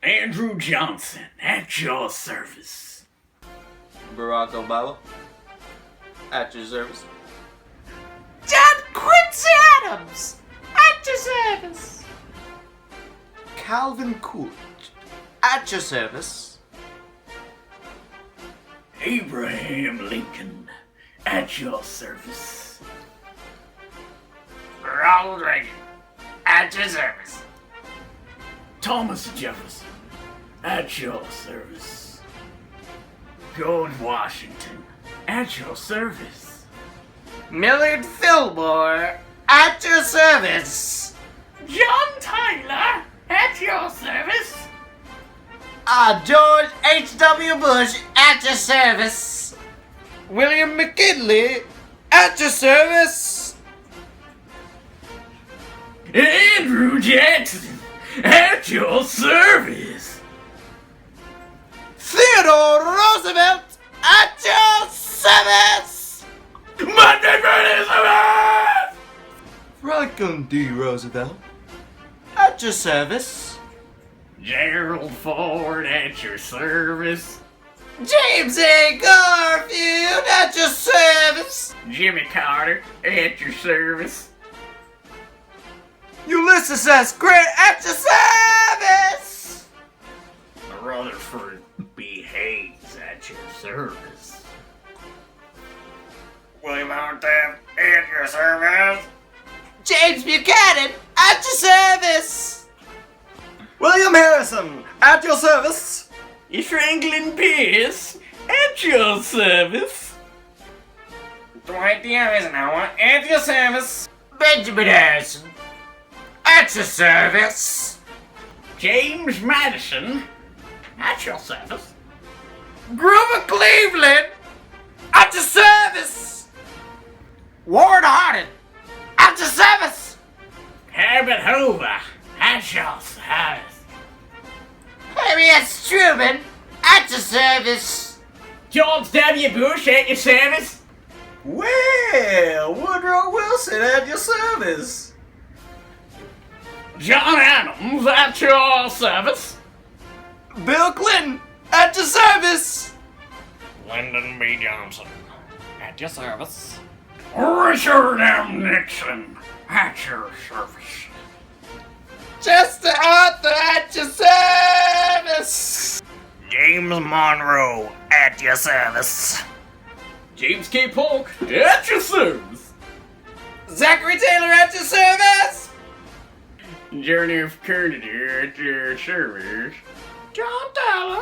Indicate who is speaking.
Speaker 1: Andrew Johnson, at your service.
Speaker 2: Barack Obama, at your service.
Speaker 3: John Quincy Adams, at your service.
Speaker 2: Calvin Coolidge, at your service.
Speaker 1: Abraham Lincoln, at your service.
Speaker 3: Ronald Reagan, at your service.
Speaker 1: Thomas Jefferson, at your service. George Washington, at your service.
Speaker 3: Millard Fillmore, at your service.
Speaker 1: John Tyler, at your service.
Speaker 3: George H.W. Bush, at your service. William McKinley, at your service.
Speaker 1: Andrew Jackson, at your service.
Speaker 3: Theodore Roosevelt, at your service.
Speaker 1: Elizabeth!
Speaker 2: Franklin D. Roosevelt, at your service.
Speaker 1: Gerald Ford, at your service.
Speaker 3: James A. Garfield, at your service.
Speaker 1: Jimmy Carter, at your service.
Speaker 3: Ulysses S. Grant, at your service.
Speaker 1: Rutherford B. Hayes, at your service.
Speaker 3: William Howard, at your service. James Buchanan, at your service.
Speaker 2: William Harrison, at your service.
Speaker 1: Franklin Pierce, at your service.
Speaker 3: Dwight D. Eisenhower, at your service. Benjamin Harrison, at your service.
Speaker 1: James Madison, at your service.
Speaker 3: Grover Cleveland, at your service. Warren Harding, at your service.
Speaker 1: Herbert Hoover, at your service.
Speaker 3: Harry S. Truman, at your service.
Speaker 1: George W. Bush, at your service.
Speaker 2: Well, Woodrow Wilson, at your service.
Speaker 1: John Adams, at your service.
Speaker 2: Bill Clinton, at your service.
Speaker 1: Lyndon B. Johnson, at your service.
Speaker 4: Richard M. Nixon, at your service.
Speaker 3: Chester Arthur, at your service.
Speaker 4: James Monroe, at your service.
Speaker 1: James K. Polk, at your service.
Speaker 3: Zachary Taylor, at your service.
Speaker 1: John F. Kennedy, at your service.
Speaker 3: John Tyler,